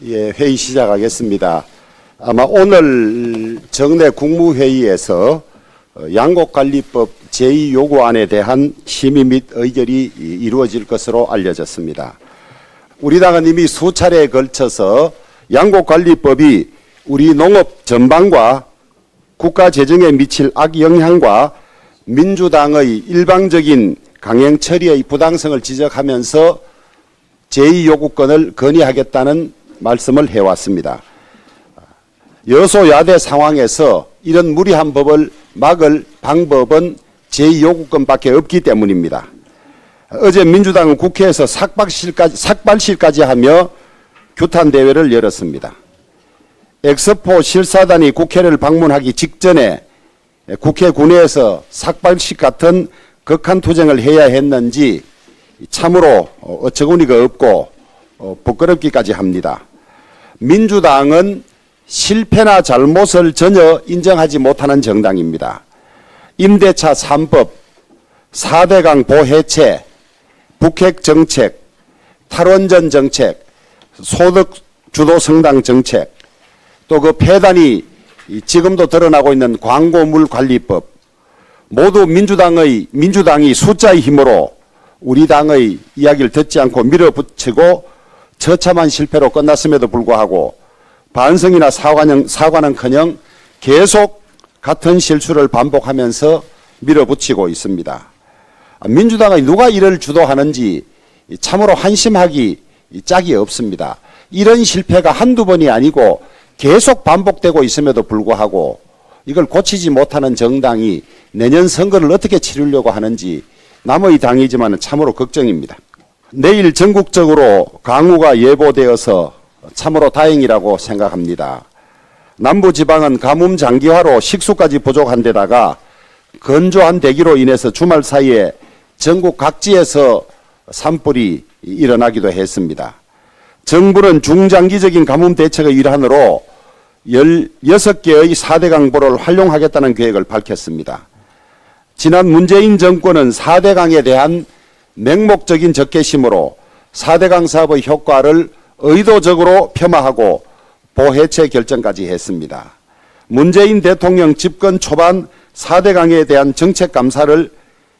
예, 회의 시작하겠습니다. 아마 오늘 정례 국무회의에서 양곡관리법 제2요구안에 대한 심의 및 의결이 이루어질 것으로 알려졌습니다. 우리 당은 이미 수차례에 걸쳐서 양곡관리법이 우리 농업 전반과 국가 재정에 미칠 악영향과 민주당의 일방적인 강행 처리의 부당성을 지적하면서 제2요구권을 건의하겠다는 말씀을 해왔습니다. 여소야대 상황에서 이런 무리한 법을 막을 방법은 제2요구권밖에 없기 때문입니다. 어제 민주당은 국회에서 삭발실까지 하며 규탄대회를 열었습니다. 엑스포 실사단이 국회를 방문하기 직전에 국회 군내에서 삭발식 같은 극한 투쟁을 해야 했는지 참으로 어처구니가 없고 부끄럽기까지 합니다. 민주당은 실패나 잘못을 전혀 인정하지 못하는 정당입니다. 임대차 3법, 4대강 보해체, 북핵정책, 탈원전 정책, 소득주도 성당 정책, 또 그 폐단이 지금도 드러나고 있는 광고물 관리법, 모두 민주당이 숫자의 힘으로 우리 당의 이야기를 듣지 않고 밀어붙이고 처참한 실패로 끝났음에도 불구하고 반성이나 사과는커녕 계속 같은 실수를 반복하면서 밀어붙이고 있습니다. 민주당의 누가 이를 주도하는지 참으로 한심하기 짝이 없습니다. 이런 실패가 한두 번이 아니고 계속 반복되고 있음에도 불구하고 이걸 고치지 못하는 정당이 내년 선거를 어떻게 치르려고 하는지 남의 당이지만 참으로 걱정입니다. 내일 전국적으로 강우가 예보되어서 참으로 다행이라고 생각합니다. 남부지방은 가뭄 장기화로 식수까지 부족한 데다가 건조한 대기로 인해서 주말 사이에 전국 각지에서 산불이 일어나기도 했습니다. 정부는 중장기적인 가뭄 대책의 일환으로 16개의 4대강보를 활용하겠다는 계획을 밝혔습니다. 지난 문재인 정권은 4대강에 대한 맹목적인 적개심으로 4대강 사업의 효과를 의도적으로 폄하하고 보해체 결정까지 했습니다. 문재인 대통령 집권 초반 4대강에 대한 정책 감사를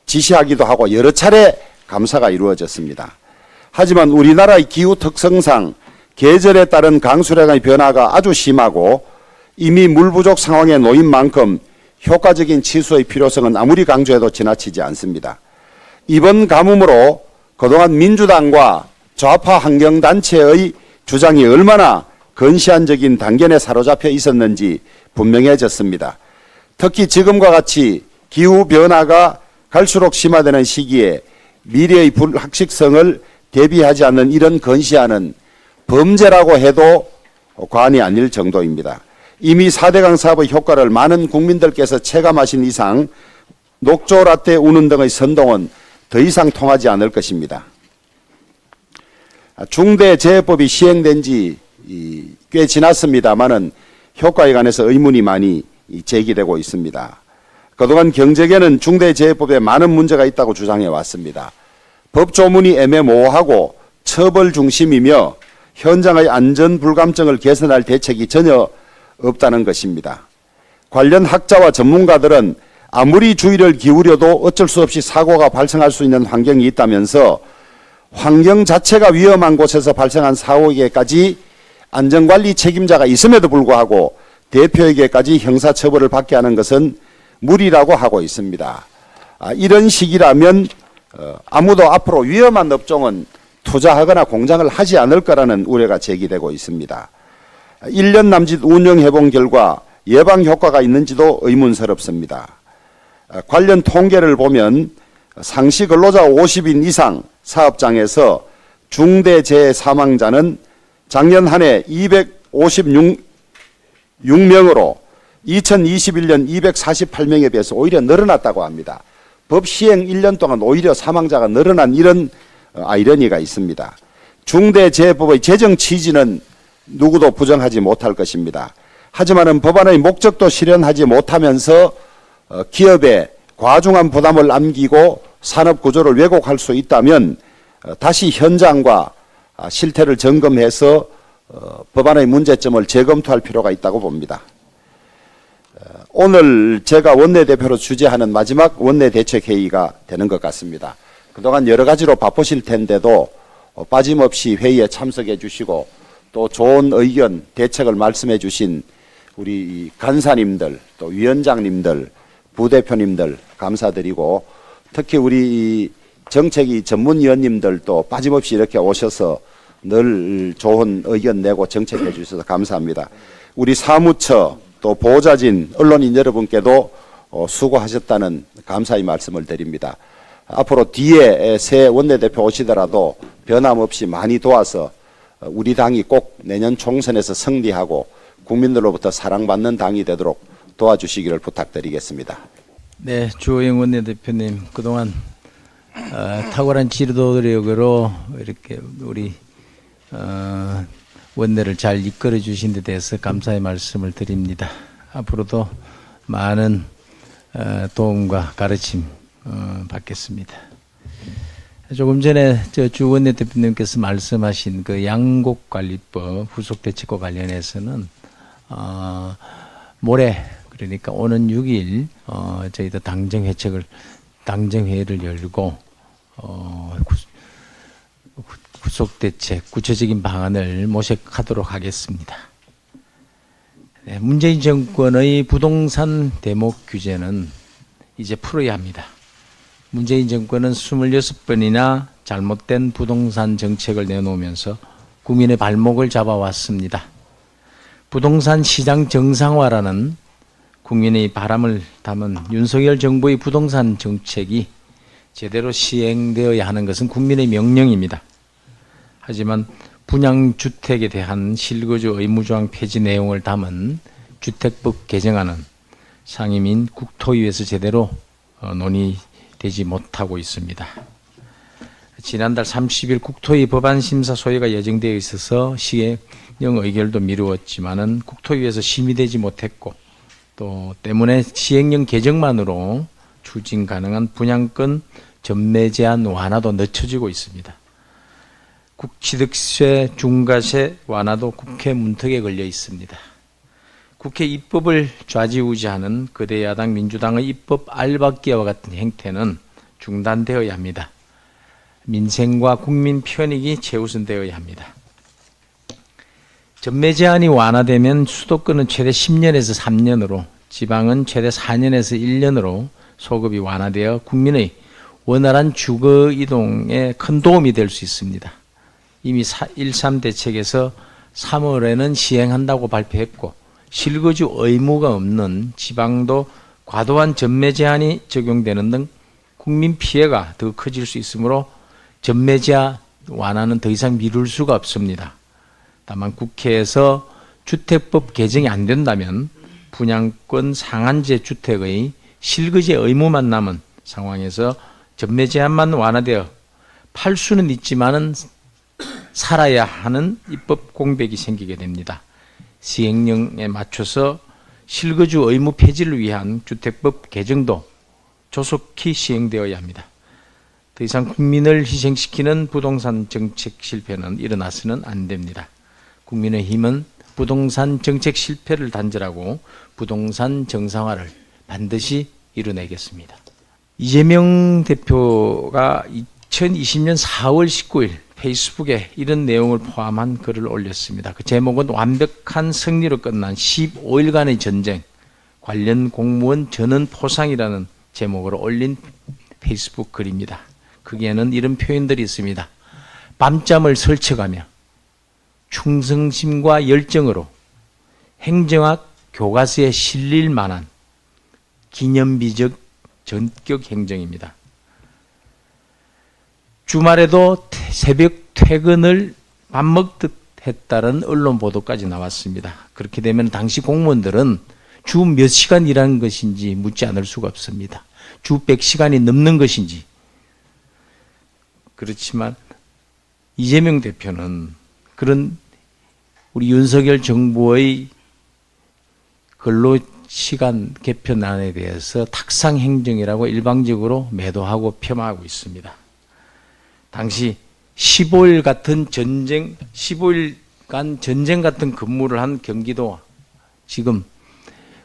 지시하기도 하고 여러 차례 감사가 이루어졌습니다. 하지만 우리나라의 기후 특성상 계절에 따른 강수량의 변화가 아주 심하고 이미 물 부족 상황에 놓인 만큼 효과적인 치수의 필요성은 아무리 강조해도 지나치지 않습니다. 이번 가뭄으로 그동안 민주당과 좌파 환경단체의 주장이 얼마나 건시안적인 단견에 사로잡혀 있었는지 분명해졌습니다. 특히 지금과 같이 기후변화가 갈수록 심화되는 시기에 미래의 불확실성을 대비하지 않는 이런 건시안은 범죄라고 해도 과언이 아닐 정도입니다. 이미 4대강 사업의 효과를 많은 국민들께서 체감하신 이상 녹조라떼 우는 등의 선동은 더 이상 통하지 않을 것입니다. 중대재해법이 시행된 지 꽤 지났습니다마는 효과에 관해서 의문이 많이 제기되고 있습니다. 그동안 경제계는 중대재해법에 많은 문제가 있다고 주장해 왔습니다. 법조문이 애매모호하고 처벌 중심이며 현장의 안전 불감증을 개선할 대책이 전혀 없다는 것입니다. 관련 학자와 전문가들은 아무리 주의를 기울여도 어쩔 수 없이 사고가 발생할 수 있는 환경이 있다면서 환경 자체가 위험한 곳에서 발생한 사고에게까지 안전관리 책임자가 있음에도 불구하고 대표에게까지 형사처벌을 받게 하는 것은 무리라고 하고 있습니다. 이런 식이라면 아무도 앞으로 위험한 업종은 투자하거나 공장을 하지 않을 거라는 우려가 제기되고 있습니다. 1년 남짓 운영해본 결과 예방 효과가 있는지도 의문스럽습니다. 관련 통계를 보면 상시 근로자 50인 이상 사업장에서 중대재해 사망자는 작년 한 해 256명으로 2021년 248명에 비해서 오히려 늘어났다고 합니다. 법 시행 1년 동안 오히려 사망자가 늘어난 이런 아이러니가 있습니다. 중대재해법의 제정 취지는 누구도 부정하지 못할 것입니다. 하지만 법안의 목적도 실현하지 못하면서 기업에 과중한 부담을 남기고 산업 구조를 왜곡할 수 있다면 다시 현장과 실태를 점검해서 법안의 문제점을 재검토할 필요가 있다고 봅니다. 오늘 제가 원내대표로 주재하는 마지막 원내대책회의가 되는 것 같습니다. 그동안 여러 가지로 바쁘실 텐데도 빠짐없이 회의에 참석해 주시고 또 좋은 의견, 대책을 말씀해 주신 우리 간사님들, 또 위원장님들, 부대표님들 감사드리고 특히 우리 정책위 전문위원님들도 빠짐없이 이렇게 오셔서 늘 좋은 의견 내고 정책해 주셔서 감사합니다. 우리 사무처 또 보좌진 언론인 여러분께도 수고하셨다는 감사의 말씀을 드립니다. 앞으로 뒤에 새 원내대표 오시더라도 변함없이 많이 도와서 우리 당이 꼭 내년 총선에서 승리하고 국민들로부터 사랑받는 당이 되도록 도와주시기를 부탁드리겠습니다. 네, 주호영 원내대표님 그동안 탁월한 지도력으로 이렇게 우리 원내를 잘 이끌어 주신 데 대해서 감사의 말씀을 드립니다. 앞으로도 많은 도움과 가르침 받겠습니다. 조금 전에 주 원내대표님께서 말씀하신 그 양곡관리법 후속대책과 관련해서는 모레 그러니까 오는 6일 저희도 당정회의를 열고 후속대책 구체적인 방안을 모색하도록 하겠습니다. 네, 문재인 정권의 부동산 대목 규제는 이제 풀어야 합니다. 문재인 정권은 26번이나 잘못된 부동산 정책을 내놓으면서 국민의 발목을 잡아왔습니다. 부동산 시장 정상화라는 국민의 바람을 담은 윤석열 정부의 부동산 정책이 제대로 시행되어야 하는 것은 국민의 명령입니다. 하지만 분양주택에 대한 실거주 의무조항 폐지 내용을 담은 주택법 개정안은 상임위인 국토위에서 제대로 논의되지 못하고 있습니다. 지난달 30일 국토위 법안심사 소위가 예정되어 있어서 시행 의결도 미루었지만은 국토위에서 심의되지 못했고 또 때문에 시행령 개정만으로 추진 가능한 분양권 전매 제한 완화도 늦춰지고 있습니다. 취득세, 중과세 완화도 국회 문턱에 걸려 있습니다. 국회 입법을 좌지우지하는 거대 야당 민주당의 입법 알박기와 같은 행태는 중단되어야 합니다. 민생과 국민 편익이 최우선되어야 합니다. 전매 제한이 완화되면 수도권은 최대 10년에서 3년으로, 지방은 최대 4년에서 1년으로 소급이 완화되어 국민의 원활한 주거 이동에 큰 도움이 될 수 있습니다. 이미 1.3 대책에서 3월에는 시행한다고 발표했고 실거주 의무가 없는 지방도 과도한 전매 제한이 적용되는 등 국민 피해가 더 커질 수 있으므로 전매 제한 완화는 더 이상 미룰 수가 없습니다. 다만 국회에서 주택법 개정이 안 된다면 분양권 상한제 주택의 실거주 의무만 남은 상황에서 전매 제한만 완화되어 팔 수는 있지만은 살아야 하는 입법 공백이 생기게 됩니다. 시행령에 맞춰서 실거주 의무 폐지를 위한 주택법 개정도 조속히 시행되어야 합니다. 더 이상 국민을 희생시키는 부동산 정책 실패는 일어나서는 안 됩니다. 국민의힘은 부동산 정책 실패를 단절하고 부동산 정상화를 반드시 이뤄내겠습니다. 이재명 대표가 2020년 4월 19일 페이스북에 이런 내용을 포함한 글을 올렸습니다. 그 제목은 완벽한 승리로 끝난 15일간의 전쟁, 관련 공무원 전원 포상이라는 제목으로 올린 페이스북 글입니다. 거기에는 이런 표현들이 있습니다. 밤잠을 설쳐가며 충성심과 열정으로 행정학 교과서에 실릴 만한 기념비적 전격 행정입니다. 주말에도 새벽 퇴근을 밥 먹듯 했다는 언론 보도까지 나왔습니다. 그렇게 되면 당시 공무원들은 주 몇 시간 일하는 것인지 묻지 않을 수가 없습니다. 주 100시간이 넘는 것인지. 그렇지만 이재명 대표는 그런 우리 윤석열 정부의 근로시간 개편안에 대해서 탁상행정이라고 일방적으로 매도하고 폄하하고 있습니다. 당시 15일 같은 전쟁, 15일 간 전쟁 같은 근무를 한 경기도와 지금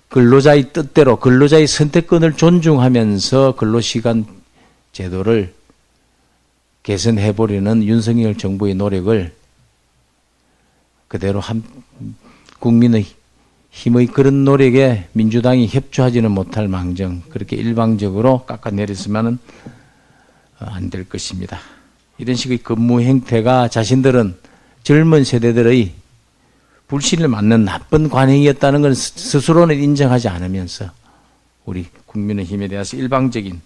근로자의 뜻대로 근로자의 선택권을 존중하면서 근로시간 제도를 개선해보려는 윤석열 정부의 노력을 그대로 국민의 힘의 그런 노력에 민주당이 협조하지는 못할 망정 그렇게 일방적으로 깎아내렸으면 안 될 것입니다. 이런 식의 근무 행태가 자신들은 젊은 세대들의 불신을 맞는 나쁜 관행이었다는 걸 스스로는 인정하지 않으면서 우리 국민의힘에 대해서 일방적인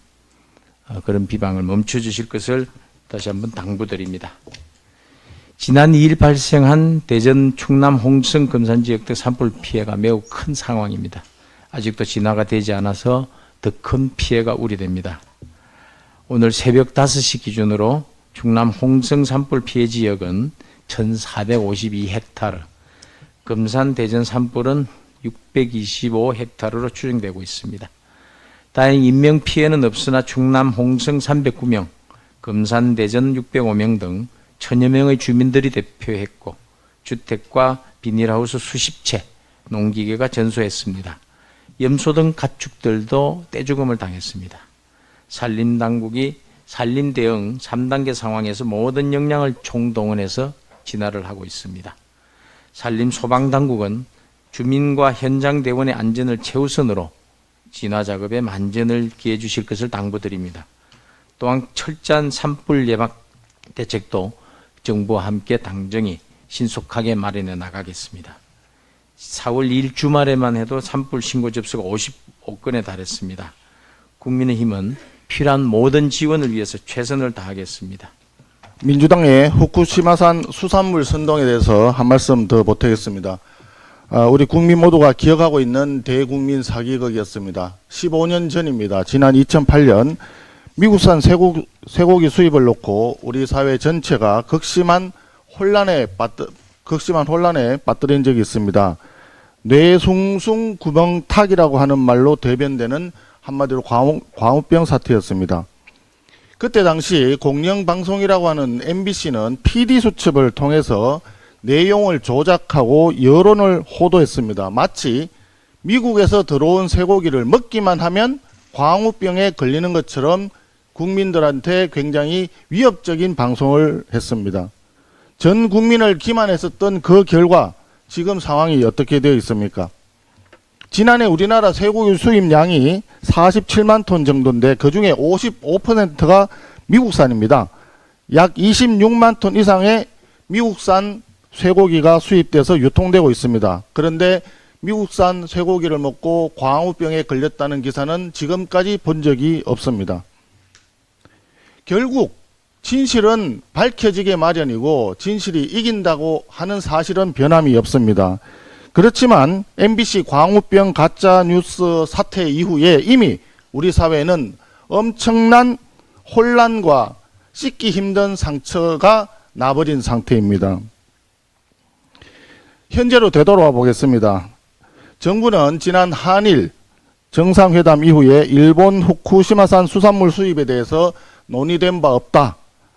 그런 비방을 멈춰주실 것을 다시 한번 당부드립니다. 지난 2일 발생한 대전 충남 홍성 금산 지역 등 산불 피해가 매우 큰 상황입니다. 아직도 진화가 되지 않아서 더 큰 피해가 우려됩니다. 오늘 새벽 5시 기준으로 충남 홍성 산불 피해 지역은 1,452헥타르, 금산 대전 산불은 625헥타르로 추정되고 있습니다. 다행히 인명 피해는 없으나 충남 홍성 309명, 금산 대전 605명 등 1000여 명의 주민들이 대표했고 주택과 비닐하우스 수십 채, 농기계가 전소했습니다. 염소 등 가축들도 떼죽음을 당했습니다. 산림당국이 산림 대응 3단계 상황에서 모든 역량을 총동원해서 진화를 하고 있습니다. 산림 소방당국은 주민과 현장 대원의 안전을 최우선으로 진화 작업에 만전을 기해 주실 것을 당부드립니다. 또한 철저한 산불 예방 대책도 정부와 함께 당정이 신속하게 마련해 나가겠습니다. 4월 2일 주말에만 해도 산불 신고 접수가 55건에 달했습니다. 국민의힘은 필요한 모든 지원을 위해서 최선을 다하겠습니다. 민주당의 후쿠시마산 수산물 선동에 대해서 한 말씀 더 보태겠습니다. 우리 국민 모두가 기억하고 있는 대국민 사기극이었습니다. 15년 전입니다. 지난 2008년 미국산 쇠고기 수입을 놓고 우리 사회 전체가 극심한 혼란에 빠뜨린 적이 있습니다. 뇌숭숭 구멍탁이라고 하는 말로 대변되는 한마디로 광우병 사태였습니다. 그때 당시 공영방송이라고 하는 MBC는 PD수첩을 통해서 내용을 조작하고 여론을 호도했습니다. 마치 미국에서 들어온 쇠고기를 먹기만 하면 광우병에 걸리는 것처럼 국민들한테 굉장히 위협적인 방송을 했습니다. 전 국민을 기만했었던 그 결과 지금 상황이 어떻게 되어 있습니까? 지난해 우리나라 쇠고기 수입량이 47만 톤 정도인데 그중에 55%가 미국산입니다. 약 26만 톤 이상의 미국산 쇠고기가 수입돼서 유통되고 있습니다. 그런데 미국산 쇠고기를 먹고 광우병에 걸렸다는 기사는 지금까지 본 적이 없습니다. 결국 진실은 밝혀지게 마련이고 진실이 이긴다고 하는 사실은 변함이 없습니다. 그렇지만 MBC 광우병 가짜뉴스 사태 이후에 이미 우리 사회는 엄청난 혼란과 씻기 힘든 상처가 나버린 상태입니다. 현재로 되돌아와 보겠습니다. 정부는 지난 한일 정상회담 이후에 일본 후쿠시마산 수산물 수입에 대해서 논의된 바 없다.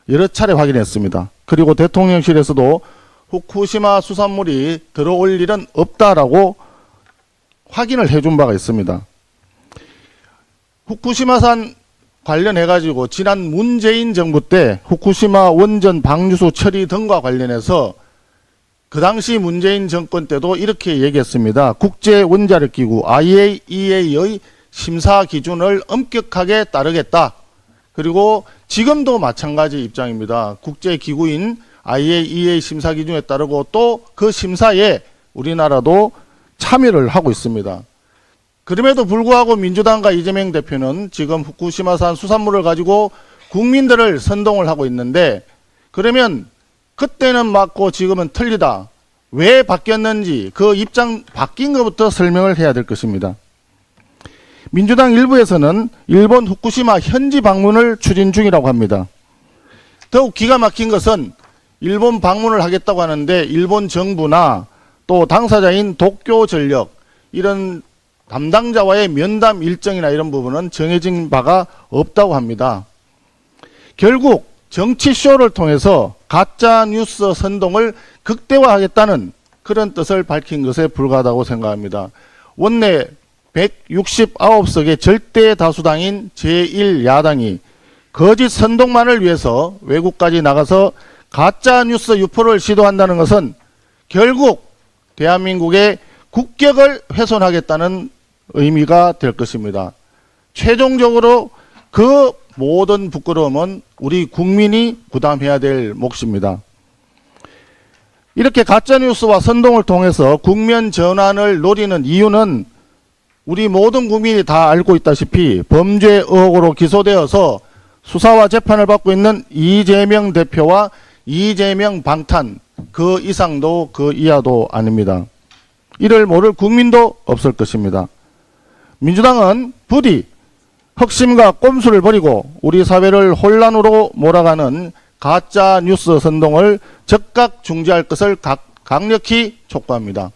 여러 차례 확인했습니다. 그리고 대통령실에서도 후쿠시마 수산물이 들어올 일은 없다라고 확인을 해준 바가 있습니다. 후쿠시마산 관련해가지고 지난 문재인 정부 때 후쿠시마 원전 방류수 처리 등과 관련해서 그 당시 문재인 정권 때도 이렇게 얘기했습니다. 국제원자력기구 IAEA의 심사 기준을 엄격하게 따르겠다. 그리고 지금도 마찬가지 입장입니다. 국제기구인 IAEA 심사 기준에 따르고 또 그 심사에 우리나라도 참여를 하고 있습니다. 그럼에도 불구하고 민주당과 이재명 대표는 지금 후쿠시마산 수산물을 가지고 국민들을 선동을 하고 있는데 그러면 그때는 맞고 지금은 틀리다. 왜 바뀌었는지 그 입장 바뀐 것부터 설명을 해야 될 것입니다. 민주당 일부에서는 일본 후쿠시마 현지 방문을 추진 중이라고 합니다. 더욱 기가 막힌 것은 일본 방문을 하겠다고 하는데 일본 정부나 또 당사자인 도쿄전력 이런 담당자와의 면담 일정이나 이런 부분은 정해진 바가 없다고 합니다. 결국 정치쇼를 통해서 가짜뉴스 선동을 극대화하겠다는 그런 뜻을 밝힌 것에 불과하다고 생각합니다. 원내 169석의 절대 다수당인 제1야당이 거짓 선동만을 위해서 외국까지 나가서 가짜 뉴스 유포를 시도한다는 것은 결국 대한민국의 국격을 훼손하겠다는 의미가 될 것입니다. 최종적으로 그 모든 부끄러움은 우리 국민이 부담해야 될 몫입니다. 이렇게 가짜뉴스와 선동을 통해서 국면 전환을 노리는 이유는 우리 모든 국민이 다 알고 있다시피 범죄 의혹으로 기소되어서 수사와 재판을 받고 있는 이재명 대표와 이재명 방탄, 그 이상도 그 이하도 아닙니다. 이를 모를 국민도 없을 것입니다. 민주당은 부디 흑심과 꼼수를 버리고 우리 사회를 혼란으로 몰아가는 가짜 뉴스 선동을 즉각 중지할 것을 강력히 촉구합니다.